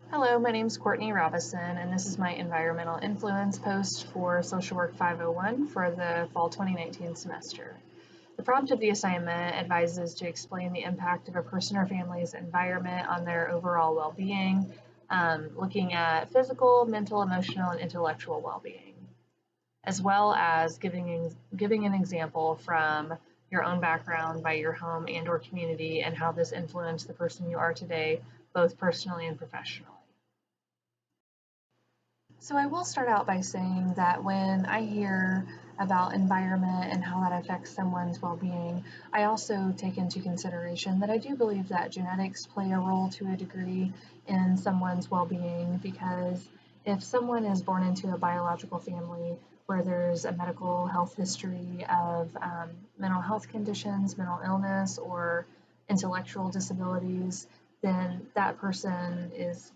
Hello, my name is Courtney Robison, and this is my environmental influence post for Social Work 501 for the fall 2019 semester. The prompt of the assignment advises to explain the impact of a person or family's environment on their overall well-being, looking at physical, mental, emotional, and intellectual well-being, as well as giving an example from your own background by your home and or community and how this influenced the person you are today, both personally and professionally. So I will start out by saying that when I hear about environment and how that affects someone's well-being, I also take into consideration that I do believe that genetics play a role to a degree in someone's well-being, because if someone is born into a biological family where there's a medical health history of mental health conditions, mental illness, or intellectual disabilities, then that person is,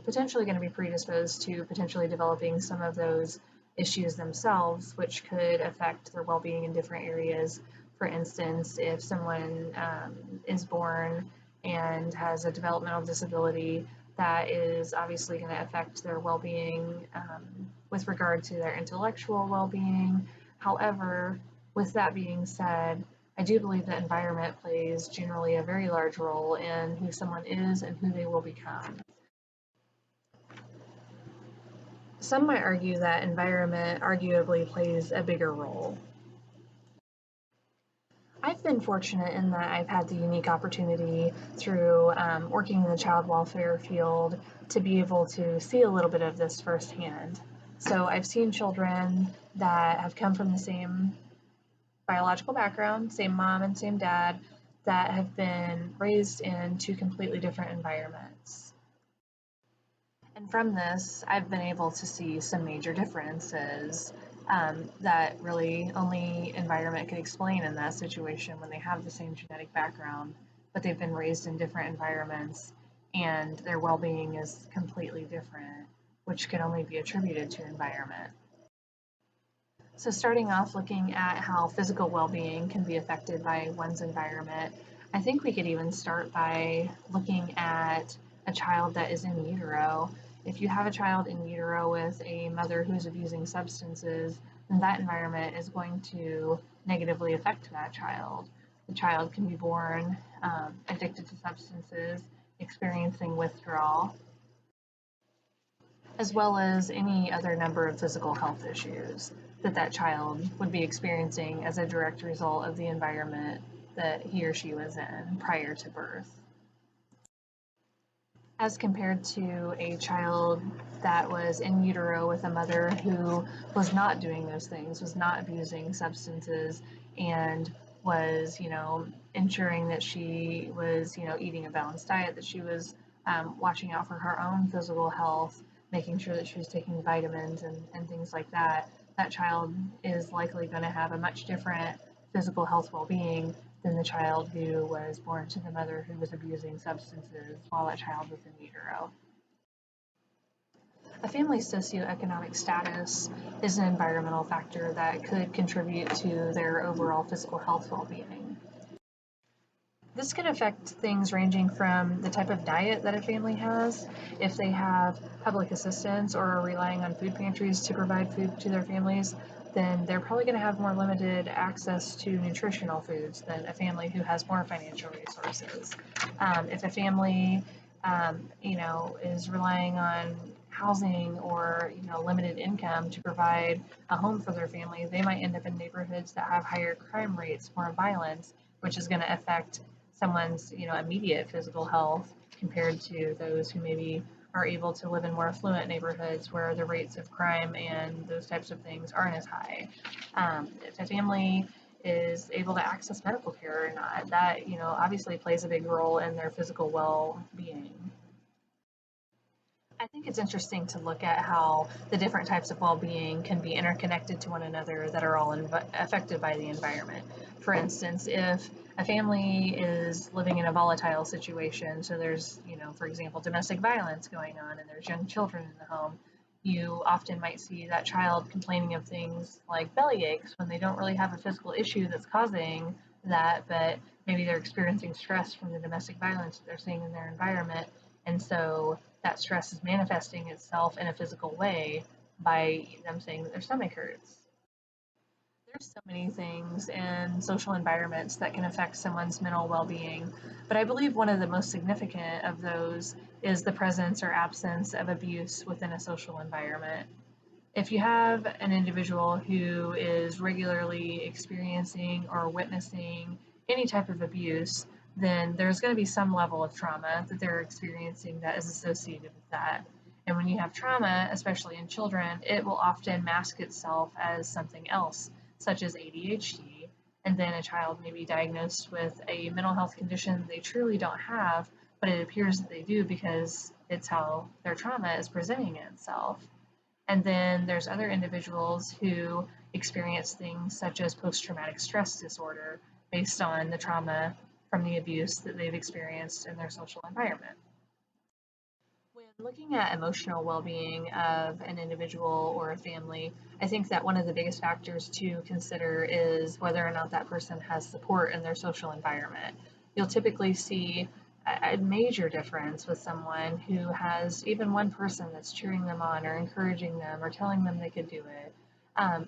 potentially going to be predisposed to potentially developing some of those issues themselves, which could affect their well-being in different areas. For instance, if someone is born and has a developmental disability, that is obviously going to affect their well-being with regard to their intellectual well-being. However, with that being said, I do believe that environment plays generally a very large role in who someone is and who they will become. Some might argue that environment arguably plays a bigger role. I've been fortunate in that I've had the unique opportunity through working in the child welfare field to be able to see a little bit of this firsthand. So I've seen children that have come from the same biological background, same mom and same dad, that have been raised in two completely different environments. And from this, I've been able to see some major differences that really only environment could explain in that situation when they have the same genetic background, but they've been raised in different environments and their well-being is completely different, which can only be attributed to environment. So starting off looking at how physical well-being can be affected by one's environment, I think we could even start by looking at a child that is in utero. If you have a child in utero with a mother who's abusing substances, then that environment is going to negatively affect that child. The child can be born addicted to substances, experiencing withdrawal, as well as any other number of physical health issues that child would be experiencing as a direct result of the environment that he or she was in prior to birth. As compared to a child that was in utero with a mother who was not doing those things, was not abusing substances, and was, ensuring that she was, eating a balanced diet, that she was watching out for her own physical health, making sure that she was taking vitamins and things like that, that child is likely going to have a much different physical health well-being than the child who was born to the mother who was abusing substances while that child was in utero. A family's socioeconomic status is an environmental factor that could contribute to their overall physical health well-being. This can affect things ranging from the type of diet that a family has, if they have public assistance or are relying on food pantries to provide food to their families, then they're probably going to have more limited access to nutritional foods than a family who has more financial resources. If a family, is relying on housing or limited income to provide a home for their family, they might end up in neighborhoods that have higher crime rates, more violence, which is going to affect someone's immediate physical health compared to those who maybe are able to live in more affluent neighborhoods where the rates of crime and those types of things aren't as high. If a family is able to access medical care or not, that obviously plays a big role in their physical well-being. I think it's interesting to look at how the different types of well-being can be interconnected to one another that are all affected by the environment. For instance, if a family is living in a volatile situation, so there's, for example, domestic violence going on and there's young children in the home, you often might see that child complaining of things like belly aches when they don't really have a physical issue that's causing that, but maybe they're experiencing stress from the domestic violence that they're seeing in their environment. And so that stress is manifesting itself in a physical way by them saying that their stomach hurts. There's so many things in social environments that can affect someone's mental well-being, but I believe one of the most significant of those is the presence or absence of abuse within a social environment. If you have an individual who is regularly experiencing or witnessing any type of abuse, then there's going to be some level of trauma that they're experiencing that is associated with that. And when you have trauma, especially in children, it will often mask itself as something else, such as ADHD. And then a child may be diagnosed with a mental health condition they truly don't have, but it appears that they do because it's how their trauma is presenting itself. And then there's other individuals who experience things such as post-traumatic stress disorder based on the trauma from the abuse that they've experienced in their social environment. When looking at emotional well-being of an individual or a family, I think that one of the biggest factors to consider is whether or not that person has support in their social environment. You'll typically see a major difference with someone who has even one person that's cheering them on or encouraging them or telling them they could do it,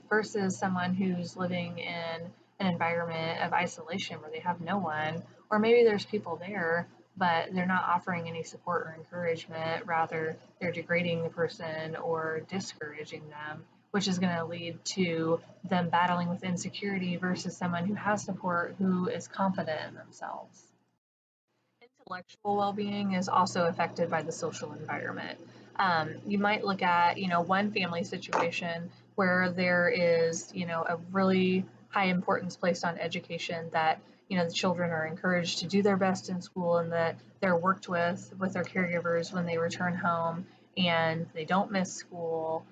versus someone who's living in an environment of isolation where they have no one, or maybe there's people there, but they're not offering any support or encouragement. Rather, they're degrading the person or discouraging them, which is going to lead to them battling with insecurity versus someone who has support, who is confident in themselves. Intellectual well-being is also affected by the social environment. You might look at, one family situation where there is, a really high importance placed on education, that, the children are encouraged to do their best in school and that they're worked with their caregivers when they return home and they don't miss school.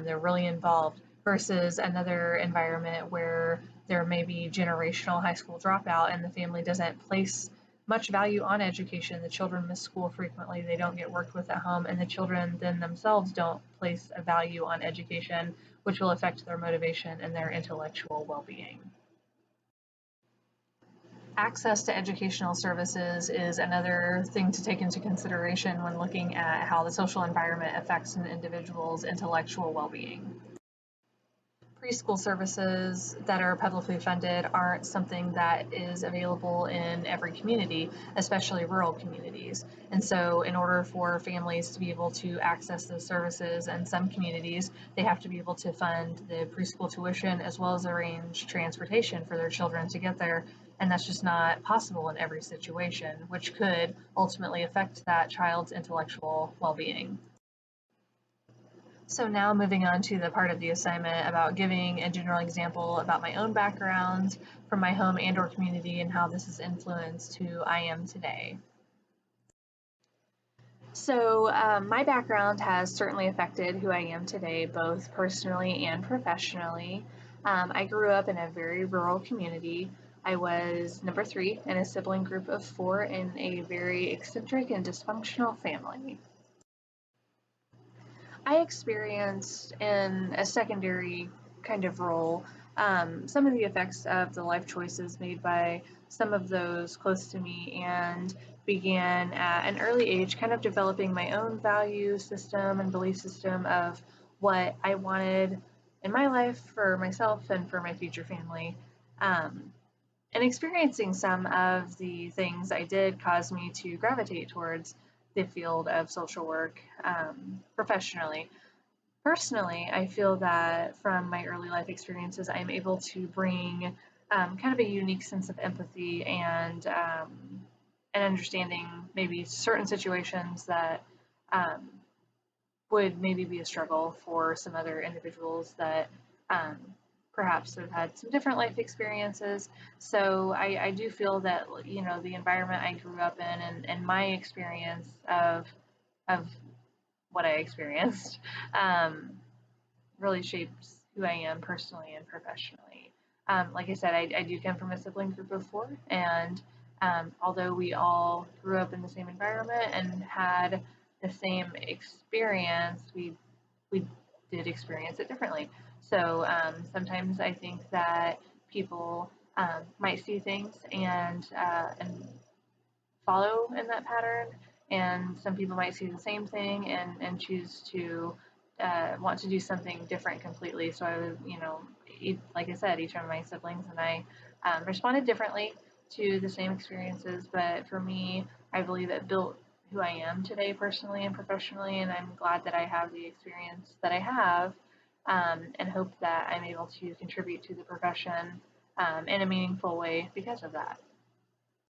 They're really involved versus another environment where there may be generational high school dropout and the family doesn't place much value on education. The children miss school frequently, they don't get worked with at home, and the children then themselves don't place a value on education, which will affect their motivation and their intellectual well-being. Access to educational services is another thing to take into consideration when looking at how the social environment affects an individual's intellectual well-being. Preschool services that are publicly funded aren't something that is available in every community, especially rural communities. And so in order for families to be able to access those services in some communities, they have to be able to fund the preschool tuition as well as arrange transportation for their children to get there. And that's just not possible in every situation, which could ultimately affect that child's intellectual well-being. So now moving on to the part of the assignment about giving a general example about my own background from my home and or community and how this has influenced who I am today. So my background has certainly affected who I am today, both personally and professionally. I grew up in a very rural community. I was number 3 in a sibling group of 4 in a very eccentric and dysfunctional family. I experienced in a secondary kind of role some of the effects of the life choices made by some of those close to me, and began at an early age kind of developing my own value system and belief system of what I wanted in my life for myself and for my future family. And experiencing some of the things I did caused me to gravitate towards the field of social work professionally. Personally, I feel that from my early life experiences, I'm able to bring kind of a unique sense of empathy and understanding maybe certain situations that um, would maybe be a struggle for some other individuals that um, perhaps have had some different life experiences. So I do feel that, the environment I grew up in and my experience of what I experienced really shapes who I am personally and professionally. Like I said, I do come from a sibling group of 4, and although we all grew up in the same environment and had the same experience, we did experience it differently. So sometimes I think that people might see things and follow in that pattern, and some people might see the same thing and choose to want to do something different completely. So I was, like I said, each of my siblings and I responded differently to the same experiences, but for me, I believe it built who I am today personally and professionally, and I'm glad that I have the experience that I have, and hope that I'm able to contribute to the profession in a meaningful way because of that.